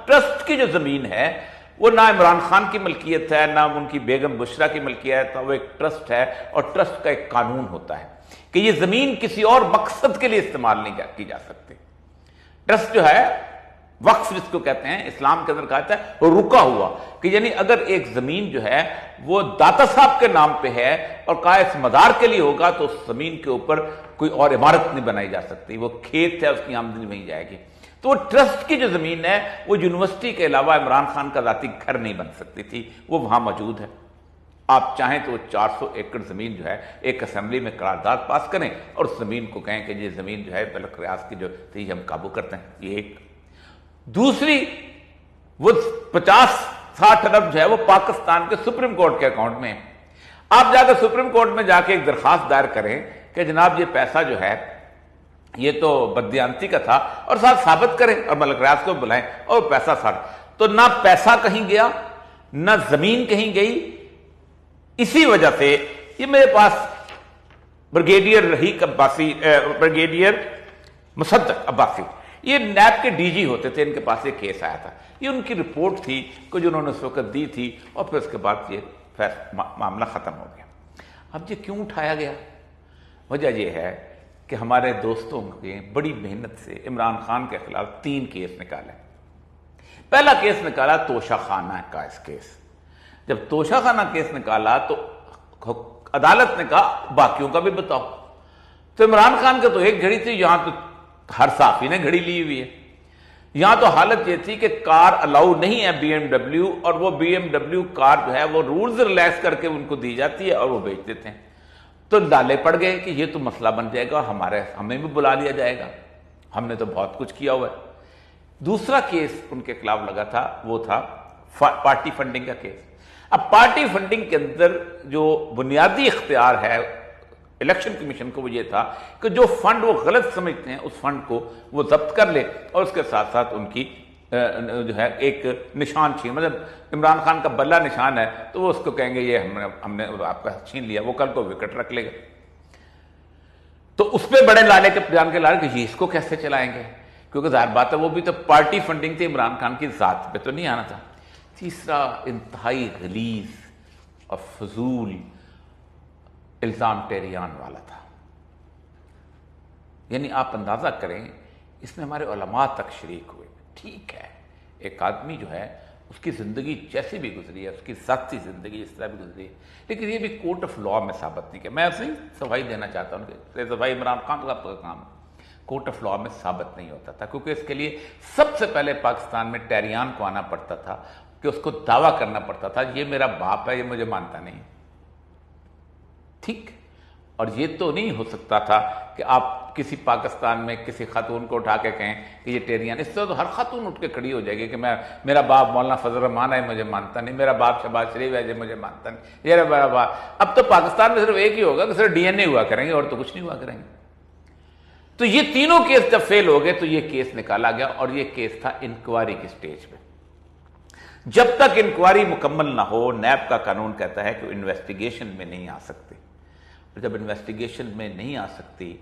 Trust کی جو زمین ہے وہ نہ عمران خان کی ملکیت ہے نہ ان کی بیگم بشرا کی ملکیت ہے، وہ ایک ٹرسٹ ہے، اور ٹرسٹ کا ایک قانون ہوتا ہے کہ یہ زمین کسی اور مقصد کے لیے استعمال نہیں کی جا سکتی۔ ٹرسٹ جو ہے، وقف جس کو کہتے ہیں، اسلام کے اندر کہا جاتا ہے رکا ہوا، کہ یعنی اگر ایک زمین جو ہے وہ داتا صاحب کے نام پہ ہے اور قائص مدار کے لیے ہوگا تو اس زمین کے اوپر کوئی اور عمارت نہیں بنائی جا سکتی، وہ کھیت ہے، اس کی آمدنی وہیں جائے گی۔ تو وہ ٹرسٹ کی جو زمین ہے وہ یونیورسٹی کے علاوہ عمران خان کا ذاتی گھر نہیں بن سکتی تھی، وہ وہاں موجود ہے۔ آپ چاہیں تو 400 ایکڑ زمین جو ہے ایک اسمبلی میں قرارداد پاس کریں اور اس زمین کو کہیں کہ یہ زمین جو ہے بلک ریاض کی جو تھی ہم قابو کرتے ہیں، یہ ایک۔ دوسری، وہ 50-60 ارب جو ہے وہ پاکستان کے سپریم کورٹ کے اکاؤنٹ میں ہے۔ آپ جا کے سپریم کورٹ میں جا کے ایک درخواست دائر کریں کہ جناب یہ پیسہ جو ہے یہ تو بددیانتی کا تھا، اور ساتھ ثابت کریں اور ملک ریاض کو بلائیں اور پیسہ تو نہ پیسہ کہیں گیا نہ زمین کہیں گئی۔ اسی وجہ سے یہ میرے پاس بریگیڈیئر رحیق عباسی، بریگیڈیئر مصدق عباسی، یہ نیب کے ڈی جی ہوتے تھے، ان کے پاس یہ کیس آیا تھا، یہ ان کی رپورٹ تھی کہ جو انہوں نے اس وقت دی تھی، اور پھر اس کے بعد یہ معاملہ ختم ہو گیا۔ اب یہ کیوں اٹھایا گیا؟ وجہ یہ ہے کہ ہمارے دوستوں نے بڑی محنت سے عمران خان کے خلاف 3 کیس نکالے۔ پہلا کیس نکالا توشہ خانہ کا کیس۔ جب توشہ خانہ کیس نکالا تو عدالت نے کہا باقیوں کا بھی بتاؤ، تو عمران خان کا تو ایک گھڑی تھی، یہاں تو ہر صحافی نے گھڑی لی ہوئی ہے۔ یہاں تو حالت یہ تھی کہ کار الاؤ نہیں ہے بی ایم ڈبلیو، اور وہ بی ایم ڈبلیو کار جو ہے وہ رولز ریلیکس کر کے ان کو دی جاتی ہے اور وہ بیچ دیتے ہیں۔ تو ڈالے پڑ گئے کہ یہ تو مسئلہ بن جائے گا، ہمیں بھی بلا لیا جائے گا، ہم نے تو بہت کچھ کیا ہوا ہے۔ دوسرا کیس ان کے خلاف لگا تھا وہ تھا پارٹی فنڈنگ کا کیس۔ اب پارٹی فنڈنگ کے اندر جو بنیادی اختیار ہے الیکشن کمیشن کو وہ یہ تھا کہ جو فنڈ وہ غلط سمجھتے ہیں اس فنڈ کو وہ ضبط کر لے، اور اس کے ساتھ ساتھ ان کی جو ہے ایک نشان چھین، مطلب عمران خان کا بلہ نشان ہے تو وہ اس کو کہیں گے یہ ہم نے آپ کا چھین لیا، وہ کل کو وکٹ رکھ لے گا۔ تو اس پہ بڑے لالے کے جان کے لالے کہ یہ اس کو کیسے چلائیں گے، کیونکہ ظاہر بات ہے وہ بھی تو پارٹی فنڈنگ تھی، عمران خان کی ذات پہ تو نہیں آنا تھا۔ تیسرا انتہائی غلیظ اور فضول الزام ٹیریان والا تھا، یعنی آپ اندازہ کریں اس میں ہمارے علماء تک شریک ہوئے۔ ٹھیک ہے، ایک آدمی جو ہے اس کی زندگی جیسی بھی گزری ہے، اس کی ذاتی زندگی اس طرح بھی گزری ہے، لیکن یہ بھی کورٹ آف لاء میں ثابت نہیں کیا۔ میں اسے صفائی دینا چاہتا ہوں کہ صفائی عمران خان کا کام کورٹ آف لاء میں ثابت نہیں ہوتا تھا، کیونکہ اس کے لیے سب سے پہلے پاکستان میں ٹیریان کو آنا پڑتا تھا کہ اس کو دعویٰ کرنا پڑتا تھا یہ میرا باپ ہے، یہ مجھے مانتا نہیں۔ ٹھیک، اور یہ تو نہیں ہو سکتا تھا کہ آپ کسی پاکستان میں کسی خاتون کو اٹھا کے کہیں کہ یہ ٹیریان، اس سے تو ہر خاتون اٹھ کے کھڑی ہو جائے گی کہ میرا باپ مولانا فضل الرحمان ہے مجھے مانتا نہیں، میرا باپ شہباز شریف ہے مجھے مانتا نہیں، یہ میرا باپ۔ اب تو پاکستان میں صرف ایک ہی ہوگا کہ صرف ڈی این اے ہوا کریں گے اور تو کچھ نہیں ہوا کریں گے۔ تو یہ تینوں کیس جب فیل ہو گئے تو یہ کیس نکالا گیا، اور یہ کیس تھا انکوائری کی سٹیج پہ۔ جب تک انکوائری مکمل نہ ہو، نیب کا قانون کہتا ہے کہ انویسٹیگیشن میں نہیں آ سکتے، اور جب انویسٹیگیشن میں نہیں آ سکتی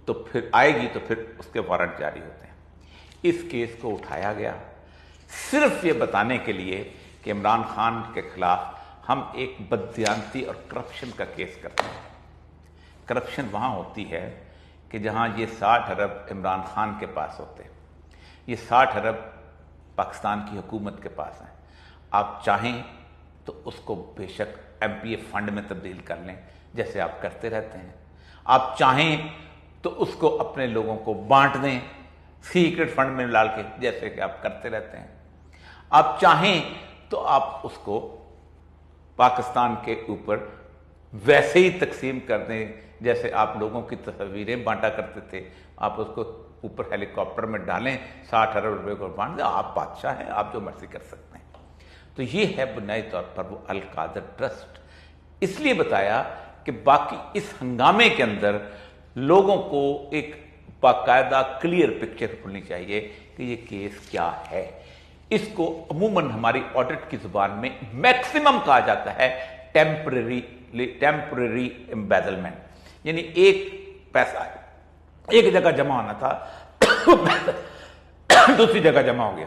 تو پھر آئے گی تو پھر اس کے وارنٹ جاری ہوتے ہیں۔ اس کیس کو اٹھایا گیا صرف یہ بتانے کے لیے کہ عمران خان کے خلاف ہم ایک بددیانتی اور کرپشن کا کیس کرتے ہیں۔ کرپشن وہاں ہوتی ہے کہ جہاں یہ 60 ارب عمران خان کے پاس ہوتے ہیں، یہ 60 ارب پاکستان کی حکومت کے پاس ہیں۔ آپ چاہیں تو اس کو بے شک ایم پی اے فنڈ میں تبدیل کر لیں جیسے آپ کرتے رہتے ہیں، آپ چاہیں تو اس کو اپنے لوگوں کو بانٹ دیں سیکرٹ فنڈ میں ڈال کے جیسے کہ آپ کرتے رہتے ہیں، آپ چاہیں تو آپ اس کو پاکستان کے اوپر ویسے ہی تقسیم کر دیں جیسے آپ لوگوں کی تصویریں بانٹا کرتے تھے، آپ اس کو اوپر ہیلی کاپٹر میں ڈالیں 60 ارب روپے کو بانٹ دیں، آپ بادشاہ ہیں، آپ جو مرضی کر سکتے ہیں۔ تو یہ ہے بنیادی طور پر وہ القادر ٹرسٹ۔ اس لیے بتایا کہ باقی اس ہنگامے کے اندر لوگوں کو ایک باقاعدہ کلیئر پکچر ہونی چاہیے کہ یہ کیس کیا ہے۔ اس کو عموماً ہماری آڈٹ کی زبان میں میکسیمم کہا جاتا ہے ٹیمپرری امبیزلمنٹ، یعنی ایک پیسہ ایک جگہ جمع ہونا تھا دوسری جگہ جمع ہو گیا،